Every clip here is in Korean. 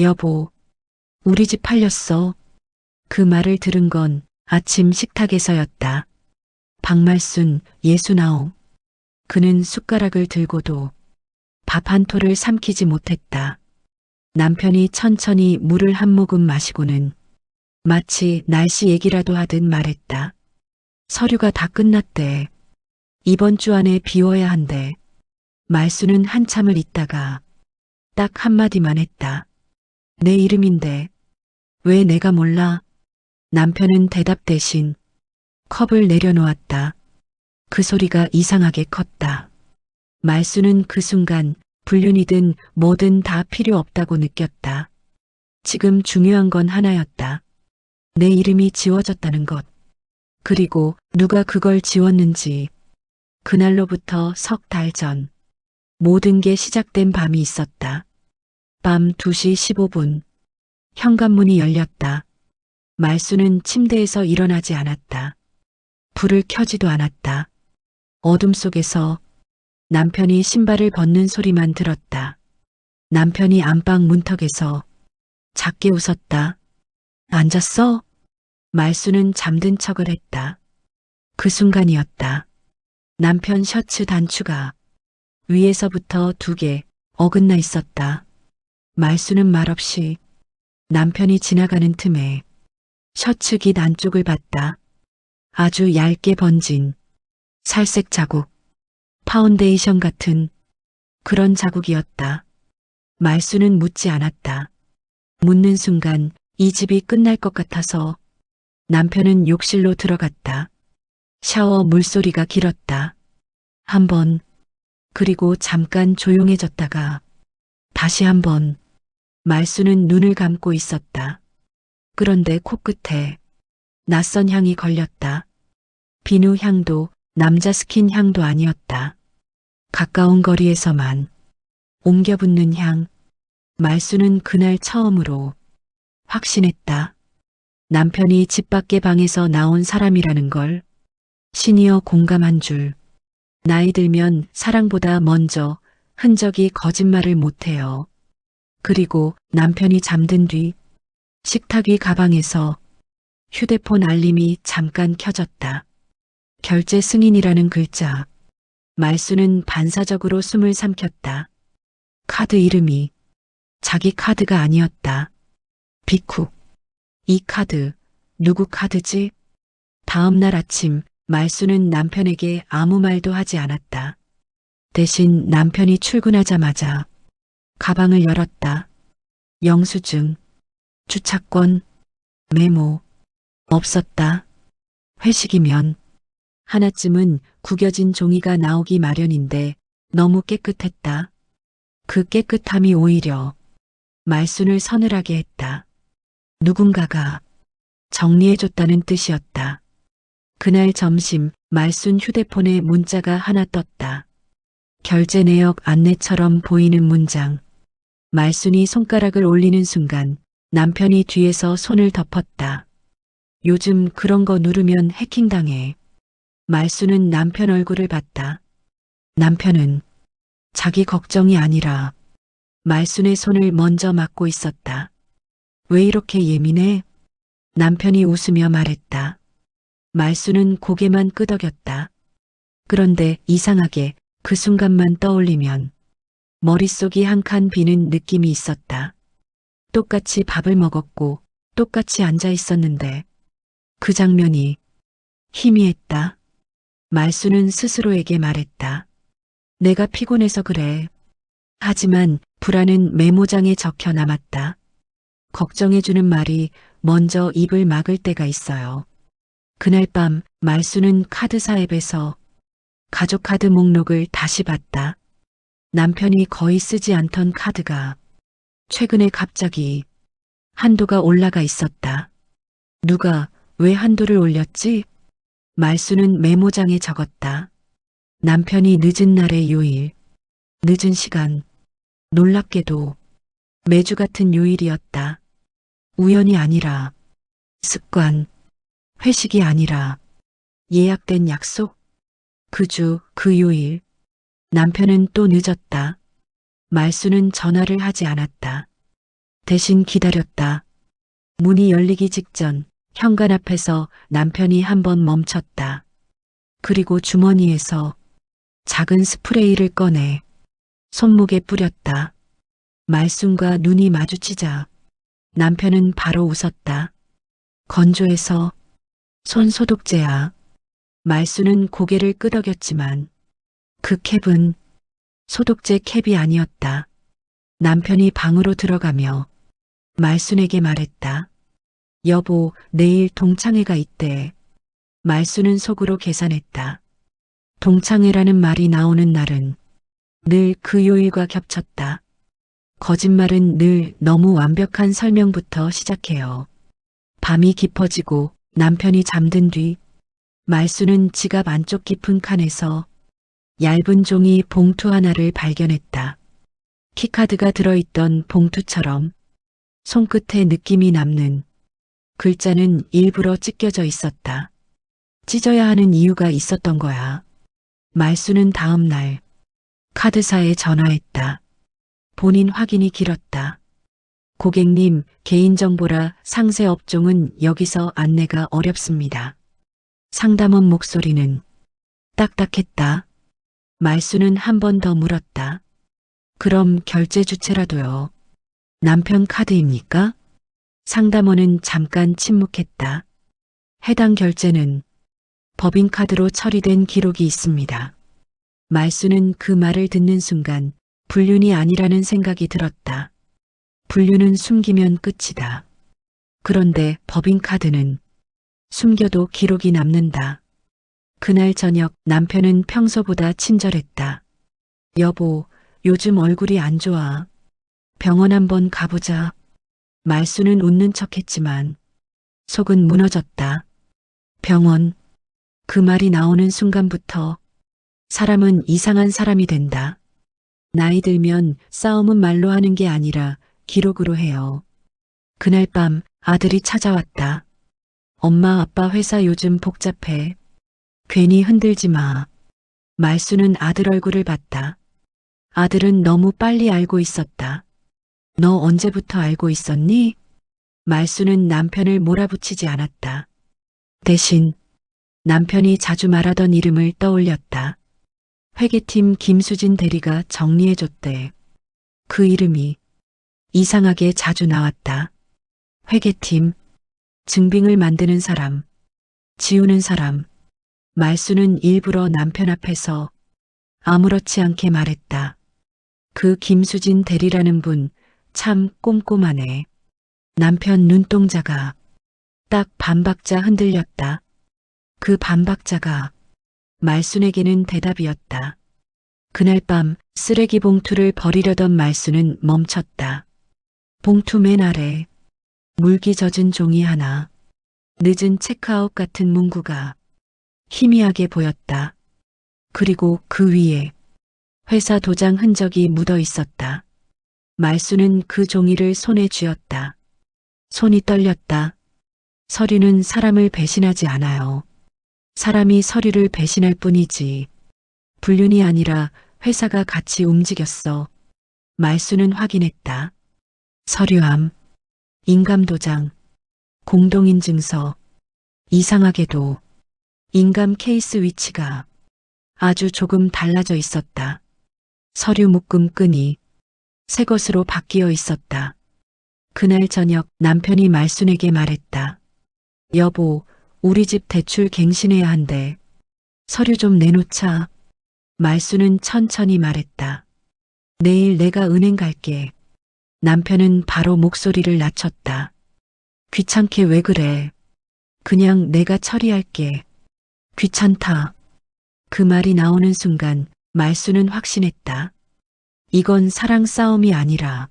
여보, 우리 집 팔렸어. 그 말을 들은 건 아침 식탁에서였다. 박말순 69. 그는 숟가락을 들고도 밥 한 토를 삼키지 못했다. 남편이 천천히 물을 한 모금 마시고는 마치 날씨 얘기라도 하듯 말했다. 서류가 다 끝났대. 이번 주 안에 비워야 한대. 말수는 한참을 있다가 딱 한마디만 했다. 내 이름인데 왜 내가 몰라? 남편은 대답 대신 컵을 내려놓았다. 그 소리가 이상하게 컸다. 말수는 그 순간 불륜이든 뭐든 다 필요 없다고 느꼈다. 지금 중요한 건 하나였다. 내 이름이 지워졌다는 것. 그리고 누가 그걸 지웠는지. 그날로부터 석 달 전 모든 게 시작된 밤이 있었다. 밤 2시 15분 현관문이 열렸다. 말수는 침대에서 일어나지 않았다. 불을 켜지도 않았다. 어둠 속에서 남편이 신발을 벗는 소리만 들었다. 남편이 안방 문턱에서 작게 웃었다. 앉았어? 말수는 잠든 척을 했다. 그 순간이었다. 남편 셔츠 단추가 위에서부터 2개 어긋나 있었다. 말수는 말없이 남편이 지나가는 틈에 셔츠 깃 안쪽을 봤다. 아주 얇게 번진 살색 자국, 파운데이션 같은 그런 자국이었다. 말수는 묻지 않았다. 묻는 순간 이 집이 끝날 것 같아서 남편은 욕실로 들어갔다. 샤워 물소리가 길었다. 한 번, 그리고 잠깐 조용해졌다가 다시 한 번. 말수는 눈을 감고 있었다. 그런데 코끝에 낯선 향이 걸렸다. 비누 향도 남자 스킨 향도 아니었다. 가까운 거리에서만 옮겨 붙는 향. 말수는 그날 처음으로 확신했다. 남편이 집 밖의 방에서 나온 사람이라는 걸. 시니어 공감한 줄. 나이 들면 사랑보다 먼저 흔적이 거짓말을 못해요. 그리고 남편이 잠든 뒤 식탁 위 가방에서 휴대폰 알림이 잠깐 켜졌다. 결제 승인이라는 글자. 말수는 반사적으로 숨을 삼켰다. 카드 이름이 자기 카드가 아니었다. 빅쿡. 이 카드 누구 카드지? 다음 날 아침 말수는 남편에게 아무 말도 하지 않았다. 대신 남편이 출근하자마자 가방을 열었다. 영수증, 주차권, 메모, 없었다. 회식이면 하나쯤은 구겨진 종이가 나오기 마련인데 너무 깨끗했다. 그 깨끗함이 오히려 말순을 서늘하게 했다. 누군가가 정리해줬다는 뜻이었다. 그날 점심 말순 휴대폰에 문자가 하나 떴다. 결제 내역 안내처럼 보이는 문장. 말순이 손가락을 올리는 순간 남편이 뒤에서 손을 덮었다. 요즘 그런 거 누르면 해킹당해. 말순은 남편 얼굴을 봤다. 남편은 자기 걱정이 아니라 말순의 손을 먼저 막고 있었다. 왜 이렇게 예민해? 남편이 웃으며 말했다. 말순은 고개만 끄덕였다. 그런데 이상하게 그 순간만 떠올리면 머릿속이 한 칸 비는 느낌이 있었다. 똑같이 밥을 먹었고 똑같이 앉아 있었는데 그 장면이 희미했다. 말순은 스스로에게 말했다. 내가 피곤해서 그래. 하지만 불안은 메모장에 적혀 남았다. 걱정해주는 말이 먼저 입을 막을 때가 있어요. 그날 밤 말순은 카드사 앱에서 가족카드 목록을 다시 봤다. 남편이 거의 쓰지 않던 카드가 최근에 갑자기 한도가 올라가 있었다. 누가 왜 한도를 올렸지? 말순은 메모장에 적었다. 남편이 늦은 날의 요일, 늦은 시간, 놀랍게도 매주 같은 요일이었다. 우연이 아니라 습관, 회식이 아니라 예약된 약속. 그 주, 그 요일. 남편은 또 늦었다. 말순은 전화를 하지 않았다. 대신 기다렸다. 문이 열리기 직전 현관 앞에서 남편이 한번 멈췄다. 그리고 주머니에서 작은 스프레이를 꺼내 손목에 뿌렸다. 말순과 눈이 마주치자 남편은 바로 웃었다. 건조해서 손 소독제야. 말순은 고개를 끄덕였지만 그 캡은 소독제 캡이 아니었다. 남편이 방으로 들어가며 말순에게 말했다. 여보, 내일 동창회가 있대. 말순은 속으로 계산했다. 동창회라는 말이 나오는 날은 늘 그 요일과 겹쳤다. 거짓말은 늘 너무 완벽한 설명부터 시작해요. 밤이 깊어지고 남편이 잠든 뒤 말순은 지갑 안쪽 깊은 칸에서 얇은 종이 봉투 하나를 발견했다. 키카드가 들어있던 봉투처럼 손끝에 느낌이 남는 글자는 일부러 찢겨져 있었다. 찢어야 하는 이유가 있었던 거야. 말순은 다음 날 카드사에 전화했다. 본인 확인이 길었다. 고객님, 개인정보라 상세 업종은 여기서 안내가 어렵습니다. 상담원 목소리는 딱딱했다. 말순은 한 번 더 물었다. 그럼 결제 주체라도요. 남편 카드입니까? 상담원은 잠깐 침묵했다. 해당 결제는 법인카드로 처리된 기록이 있습니다. 말순은 그 말을 듣는 순간 불륜이 아니라는 생각이 들었다. 불륜은 숨기면 끝이다. 그런데 법인카드는 숨겨도 기록이 남는다. 그날 저녁 남편은 평소보다 친절했다. 여보, 요즘 얼굴이 안 좋아. 병원 한번 가보자. 말순은 웃는 척했지만 속은 무너졌다. 병원. 그 말이 나오는 순간부터 사람은 이상한 사람이 된다. 나이 들면 싸움은 말로 하는 게 아니라 기록으로 해요. 그날 밤 아들이 찾아왔다. 엄마, 아빠 회사 요즘 복잡해. 괜히 흔들지 마. 말순은 아들 얼굴을 봤다. 아들은 너무 빨리 알고 있었다. 너 언제부터 알고 있었니? 말순은 남편을 몰아붙이지 않았다. 대신 남편이 자주 말하던 이름을 떠올렸다. 회계팀 김수진 대리가 정리해줬대. 그 이름이 이상하게 자주 나왔다. 회계팀, 증빙을 만드는 사람, 지우는 사람. 말순은 일부러 남편 앞에서 아무렇지 않게 말했다. 그 김수진 대리라는 분 참 꼼꼼하네. 남편 눈동자가 딱 반박자 흔들렸다. 그 반박자가 말순에게는 대답이었다. 그날 밤 쓰레기 봉투를 버리려던 말순은 멈췄다. 봉투 맨 아래 물기 젖은 종이 하나, 늦은 체크아웃 같은 문구가 희미하게 보였다. 그리고 그 위에 회사 도장 흔적이 묻어 있었다. 말순은 그 종이를 손에 쥐었다. 손이 떨렸다. 서류는 사람을 배신하지 않아요. 사람이 서류를 배신할 뿐이지. 불륜이 아니라 회사가 같이 움직였어. 말순은 확인했다. 서류함, 인감도장, 공동인증서. 이상하게도 인감 케이스 위치가 아주 조금 달라져 있었다. 서류 묶음 끈이 새 것으로 바뀌어 있었다. 그날 저녁 남편이 말순에게 말했다. 여보, 우리 집 대출 갱신해야 한대. 서류 좀 내놓자. 말순은 천천히 말했다. 내일 내가 은행 갈게. 남편은 바로 목소리를 낮췄다. 귀찮게 왜 그래? 그냥 내가 처리할게. 귀찮다. 그 말이 나오는 순간 말순은 확신했다. 이건 사랑 싸움이 아니라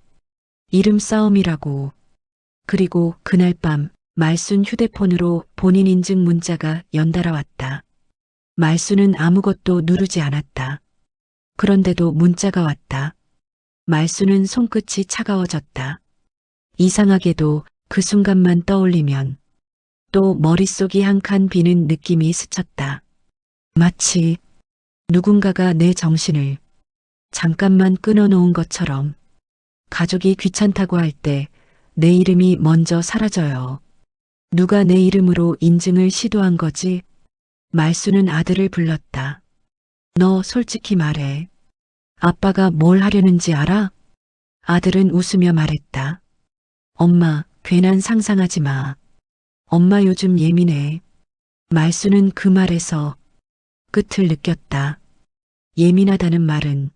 이름 싸움이라고. 그리고 그날 밤 말순 휴대폰으로 본인 인증 문자가 연달아 왔다. 말순은 아무것도 누르지 않았다. 그런데도 문자가 왔다. 말순은 손끝이 차가워졌다. 이상하게도 그 순간만 떠올리면 또 머릿속이 한 칸 비는 느낌이 스쳤다. 마치 누군가가 내 정신을 잠깐만 끊어놓은 것처럼. 가족이 귀찮다고 할 때 내 이름이 먼저 사라져요. 누가 내 이름으로 인증을 시도한 거지? 말수는 아들을 불렀다. 너 솔직히 말해. 아빠가 뭘 하려는지 알아? 아들은 웃으며 말했다. 엄마, 괜한 상상하지 마. 엄마 요즘 예민해. 말수는 그 말에서 끝을 느꼈다. 예민하다는 말은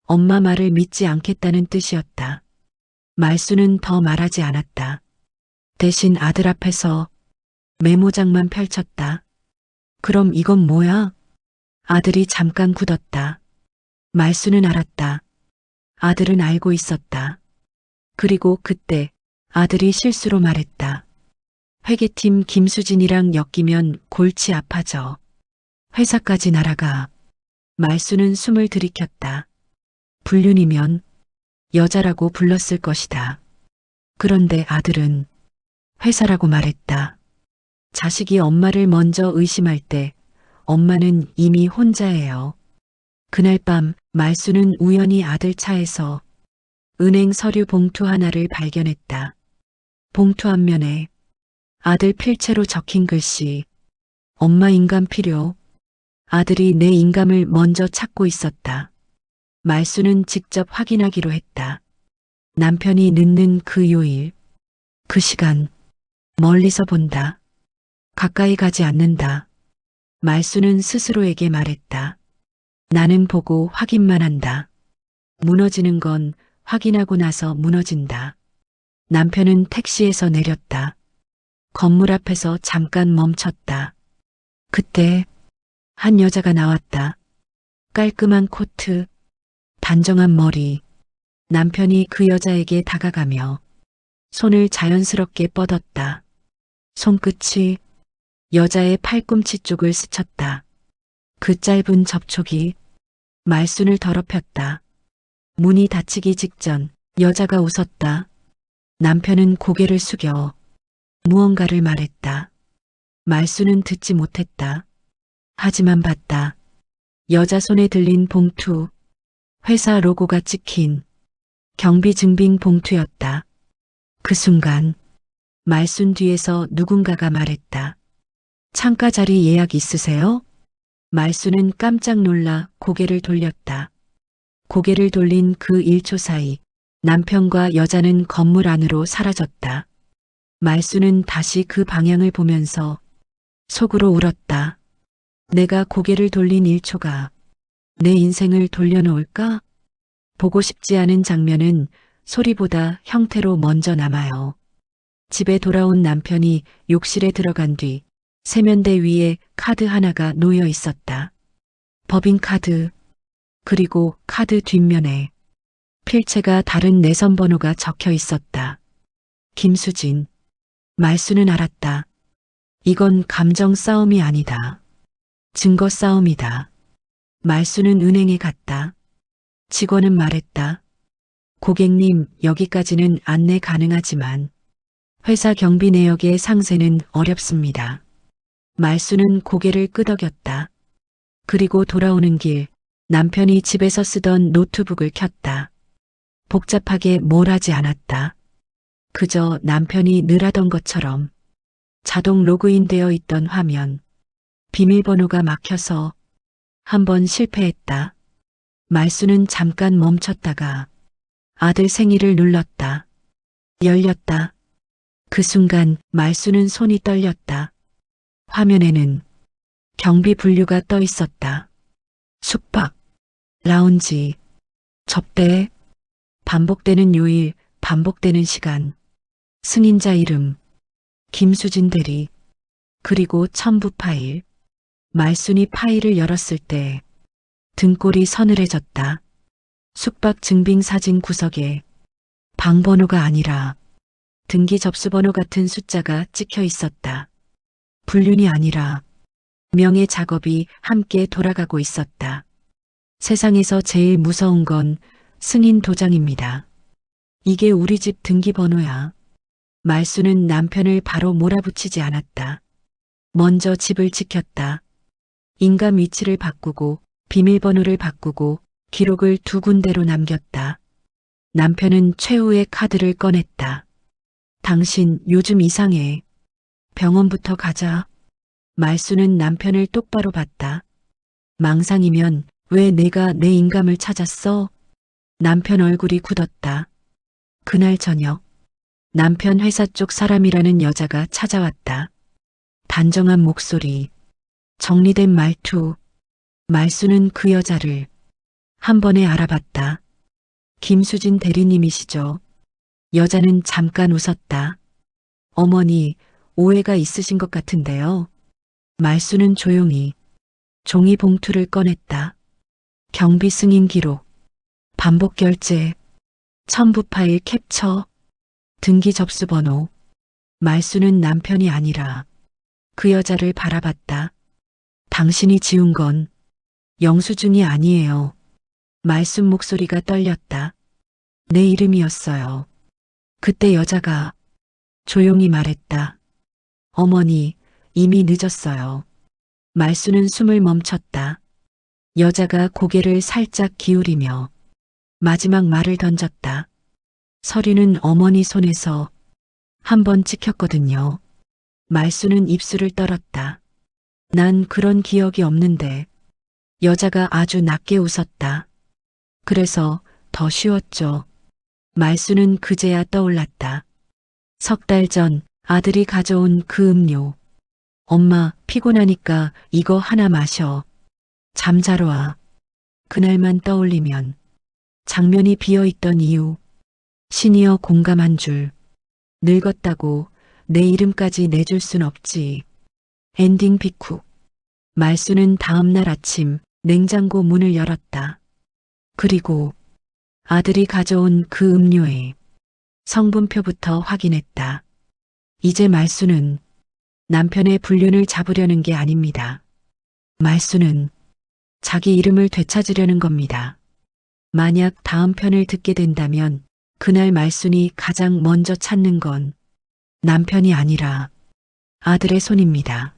엄마 말을 믿지 않겠다는 뜻이었다. 말수는 더 말하지 않았다. 대신 아들 앞에서 메모장만 펼쳤다. 그럼 이건 뭐야? 아들이 잠깐 굳었다. 말수는 알았다. 아들은 알고 있었다. 그리고 그때 아들이 실수로 말했다. 회계팀 김수진이랑 엮이면 골치 아파져. 회사까지 날아가. 말수는 숨을 들이켰다. 불륜이면 여자라고 불렀을 것이다. 그런데 아들은 회사라고 말했다. 자식이 엄마를 먼저 의심할 때 엄마는 이미 혼자예요. 그날 밤 말수는 우연히 아들 차에서 은행 서류 봉투 하나를 발견했다. 봉투 앞면에 아들 필체로 적힌 글씨. 엄마 인감 필요. 아들이 내 인감을 먼저 찾고 있었다. 말수는 직접 확인하기로 했다. 남편이 늦는 그 요일, 그 시간, 멀리서 본다. 가까이 가지 않는다. 말수는 스스로에게 말했다. 나는 보고 확인만 한다. 무너지는 건 확인하고 나서 무너진다. 남편은 택시에서 내렸다. 건물 앞에서 잠깐 멈췄다. 그때 한 여자가 나왔다. 깔끔한 코트, 단정한 머리. 남편이 그 여자에게 다가가며 손을 자연스럽게 뻗었다. 손끝이 여자의 팔꿈치 쪽을 스쳤다. 그 짧은 접촉이 말순을 더럽혔다. 문이 닫히기 직전 여자가 웃었다. 남편은 고개를 숙여 무언가를 말했다. 말순은 듣지 못했다. 하지만 봤다. 여자 손에 들린 봉투, 회사 로고가 찍힌 경비증빙 봉투였다. 그 순간 말순 뒤에서 누군가가 말했다. 창가 자리 예약 있으세요? 말순은 깜짝 놀라 고개를 돌렸다. 고개를 돌린 그 1초 사이 남편과 여자는 건물 안으로 사라졌다. 말순은 다시 그 방향을 보면서 속으로 울었다. 내가 고개를 돌린 1초가 내 인생을 돌려놓을까? 보고 싶지 않은 장면은 소리보다 형태로 먼저 남아요. 집에 돌아온 남편이 욕실에 들어간 뒤 세면대 위에 카드 하나가 놓여 있었다. 법인카드, 그리고 카드 뒷면에 필체가 다른 내선 번호가 적혀 있었다. 김수진. 말수는 알았다. 이건 감정 싸움이 아니다. 증거 싸움이다. 말수는 은행에 갔다. 직원은 말했다. 고객님, 여기까지는 안내 가능하지만 회사 경비 내역의 상세는 어렵습니다. 말수는 고개를 끄덕였다. 그리고 돌아오는 길 남편이 집에서 쓰던 노트북을 켰다. 복잡하게 뭘 하지 않았다. 그저 남편이 늘 하던 것처럼 자동 로그인되어 있던 화면, 비밀번호가 막혀서 한번 실패했다. 말수는 잠깐 멈췄다가 아들 생일을 눌렀다. 열렸다. 그 순간 말수는 손이 떨렸다. 화면에는 경비 분류가 떠 있었다. 숙박, 라운지, 접대, 반복되는 요일, 반복되는 시간, 승인자 이름, 김수진 대리, 그리고 첨부 파일. 말순이 파일을 열었을 때 등골이 서늘해졌다. 숙박 증빙 사진 구석에 방번호가 아니라 등기 접수번호 같은 숫자가 찍혀 있었다. 불륜이 아니라 명예 작업이 함께 돌아가고 있었다. 세상에서 제일 무서운 건 승인 도장입니다. 이게 우리 집 등기번호야. 말수는 남편을 바로 몰아붙이지 않았다. 먼저 집을 지켰다. 인감 위치를 바꾸고 비밀번호를 바꾸고 기록을 2군데로 남겼다. 남편은 최후의 카드를 꺼냈다. 당신 요즘 이상해. 병원부터 가자. 말수는 남편을 똑바로 봤다. 망상이면 왜 내가 내 인감을 찾았어? 남편 얼굴이 굳었다. 그날 저녁 남편 회사 쪽 사람이라는 여자가 찾아왔다. 단정한 목소리, 정리된 말투. 말수는 그 여자를 한 번에 알아봤다. 김수진 대리님이시죠? 여자는 잠깐 웃었다. 어머니, 오해가 있으신 것 같은데요. 말수는 조용히 종이 봉투를 꺼냈다. 경비 승인 기록, 반복 결제, 첨부 파일 캡처, 등기 접수 번호. 말수는 남편이 아니라 그 여자를 바라봤다. 당신이 지운 건 영수증이 아니에요. 말수 목소리가 떨렸다. 내 이름이었어요. 그때 여자가 조용히 말했다. 어머니, 이미 늦었어요. 말수는 숨을 멈췄다. 여자가 고개를 살짝 기울이며 마지막 말을 던졌다. 서류는 어머니 손에서 한 번 찍혔거든요. 말수는 입술을 떨었다. 난 그런 기억이 없는데. 여자가 아주 낮게 웃었다. 그래서 더 쉬웠죠. 말수는 그제야 떠올랐다. 석 달 전 아들이 가져온 그 음료. 엄마, 피곤하니까 이거 하나 마셔. 잠자러 와. 그날만 떠올리면 장면이 비어있던 이유. 시니어 공감 한 줄. 늙었다고 내 이름까지 내줄 순 없지. 엔딩 비쿡. 말수는 다음날 아침 냉장고 문을 열었다. 그리고 아들이 가져온 그 음료에 성분표부터 확인했다. 이제 말수는 남편의 불륜을 잡으려는 게 아닙니다. 말수는 자기 이름을 되찾으려는 겁니다. 만약 다음 편을 듣게 된다면 그날 말순이 가장 먼저 찾는 건 남편이 아니라 아들의 손입니다.